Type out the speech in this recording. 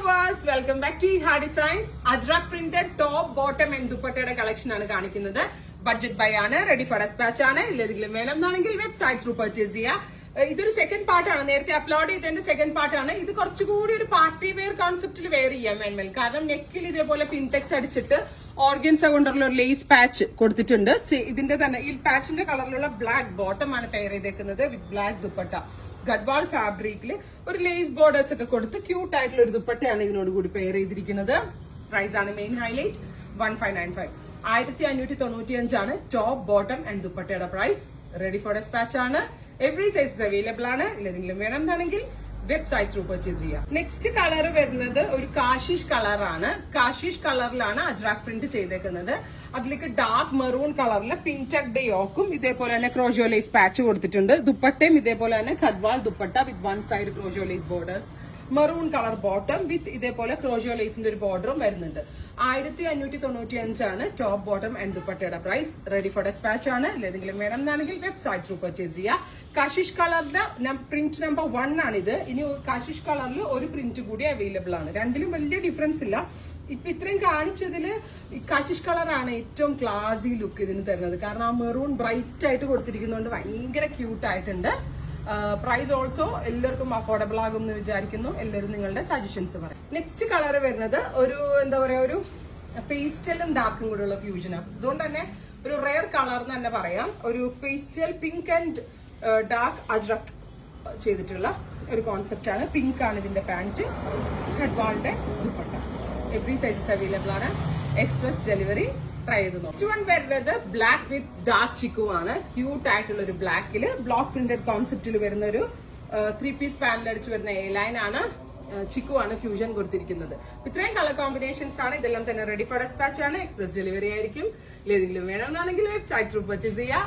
viewers, welcome back to Iha Designs. Ajrak printed top, bottom and dupattയുടെ collection ആണ് കാണിക്കുന്നത്. Budget buy ആണ്, ready for dispatch ആണ്. ഇല്ലെങ്കിലും വേണമെന്നാണെങ്കിൽ വെബ്സൈറ്റ് ത്രൂ പർച്ചേസ് ചെയ്യാം. ഇതൊരു സെക്കൻഡ് പാർട്ടാണ്, നേരത്തെ അപ്ലോഡ് ചെയ്തതിന്റെ സെക്കൻഡ് പാർട്ടാണ്. ഇത് കുറച്ചുകൂടി ഒരു പാർട്ടി വെയർ കോൺസെപ്റ്റിൽ വെയർ ചെയ്യാൻ വേണമെങ്കിൽ, കാരണം നെക്കിൽ ഇതേപോലെ പിൻടെക്സ് അടിച്ചിട്ട് ഓർഗൻസ കൊണ്ടുള്ള ഒരു ലേസ് പാച്ച് കൊടുത്തിട്ടുണ്ട്. ഇതിന്റെ തന്നെ ഈ പാച്ചിന്റെ കളറിലുള്ള ബ്ലാക്ക് ബോട്ടം ആണ് പെയർ ചെയ്തേക്കുന്നത് വിത്ത് ബ്ലാക്ക് ദുപ്പട്ട. ഗഡ്വാൾ ഫാബ്രിക്കിൽ ഒരു ലേസ് ബോർഡേഴ്സ് ഒക്കെ കൊടുത്ത് ക്യൂട്ട് ആയിട്ടുള്ള ഒരു ദുപ്പട്ടയാണ് ഇതിനോട് കൂടി പെയർ ചെയ്തിരിക്കുന്നത്. പ്രൈസ് ആണ് main highlight 1595. 1595 top bottom and ദുപ്പട്ടയുടെ പ്രൈസ്. റെഡി ഫോർ ഡെസ്പാച്ച് ആണ്. എവറി സൈസസ് അവൈലബിൾ ആണ്. ഇല്ലെങ്കിലും വേണമെന്നാണെങ്കിൽ വെബ്സൈറ്റ് ത്രൂ പർച്ചേസ് ചെയ്യാം. നെക്സ്റ്റ് കളർ വരുന്നത് ഒരു കാശിഷ് കളറാണ്. കാശിഷ് കളറിലാണ് അജ്രാക് പ്രിന്റ് ചെയ്തേക്കുന്നത്. അതിലേക്ക് ഡാർക്ക് മെറൂൺ കളറിൽ പിൻടക്ഡ് യോക്കും ഇതേപോലെ തന്നെ ക്രോഷോ ലേസ് പാച്ച് കൊടുത്തിട്ടുണ്ട്. ദുപ്പട്ടയും ഇതേപോലെ തന്നെ ഖഡ്വാൾ dupatta with one side crochet lace borders. Maroon colour bottom with ഇതേപോലെ ക്രോഷോ ലേസിന്റെ ഒരു ബോർഡറും വരുന്നുണ്ട്. 1595 ടോപ്പ് ബോട്ടം ആൻഡ് ദുപ്പട്ടയുടെ പ്രൈസ്. റെഡി ഫോർ ഡെസ്പാച്ച് ആണ്. ഏതെങ്കിലും വേണമെന്നാണെങ്കിൽ വെബ്സൈറ്റ് ത്രൂ പർച്ചേസ് ചെയ്യാം. കാശിഷ് കളറിന്റെ പ്രിന്റ് നമ്പർ 1 ആണിത്. ഇനി കാശിഷ് കളറിൽ ഒരു പ്രിന്റ് കൂടി അവൈലബിൾ ആണ്. രണ്ടിലും വലിയ ഡിഫറൻസ് ഇല്ല. ഇപ്പൊ ഇത്രയും കാണിച്ചതില് ഈ കാശിഷ് കളറാണ് ഏറ്റവും ക്ലാസി ലുക്ക് ഇതിന് തരുന്നത്. കാരണം ആ മെറൂൺ ബ്രൈറ്റ് ആയിട്ട് കൊടുത്തിരിക്കുന്നതുകൊണ്ട് ഭയങ്കര ക്യൂട്ട് ആയിട്ടുണ്ട്. പ്രൈസ് ഓൾസോ എല്ലാവർക്കും അഫോർഡബിൾ ആകും എന്ന് വിചാരിക്കുന്നു. എല്ലാവരും നിങ്ങളുടെ സജഷൻസ് പറയും. നെക്സ്റ്റ് കളർ വരുന്നത് ഒരു എന്താ പറയാ, ഒരു പേസ്റ്റലും ഡാർക്കും കൂടെ ഉള്ള ഫ്യൂഷനാണ്. അതുകൊണ്ട് തന്നെ ഒരു റെയർ കളർ എന്ന് തന്നെ പറയാം. ഒരു pastel pink and dark ajrakh ചെയ്തിട്ടുള്ള ഒരു കോൺസെപ്റ്റ് ആണ്. പിങ്ക് ആണ് ഇതിന്റെ പാന്റ്. ഹെഡ്വാളിന്റെ ദുപ്പട്ട. എവറി സൈസസ് അവൈലബിൾ ആണ്. എക്സ്പ്രസ് ഡെലിവറി ട്രൈ ചെയ്ത് നോക്കാം. നെക്സ്റ്റ് വൺ വരുന്നത് ബ്ലാക്ക് വിത്ത് ഡാർക്ക് ചിക്കു ആണ്. ക്യൂട്ട് ആയിട്ടുള്ള ഒരു ബ്ലാക്കില് ബ്ലോക്ക് പ്രിന്റഡ് കോൺസെപ്റ്റിൽ വരുന്ന ഒരു 3 പീസ് പാനൽ അടിച്ച് വരുന്ന എ ലൈൻ ആണ്. ചിക്കു ആണ് ഫ്യൂഷൻ കൊടുത്തിരിക്കുന്നത്. ഇത്രയും കളർ കോമ്പിനേഷൻസ് ആണ്. ഇതെല്ലാം തന്നെ റെഡി ഫോർ ഡെസ്പാച്ച് ആണ്. എക്സ്പ്രസ് ഡെലിവറി ആയിരിക്കും. ഏതെങ്കിലും വേണമെന്നാണെങ്കിൽ വെബ്സൈറ്റ് ത്രൂ പർച്ചേസ് ചെയ്യാം.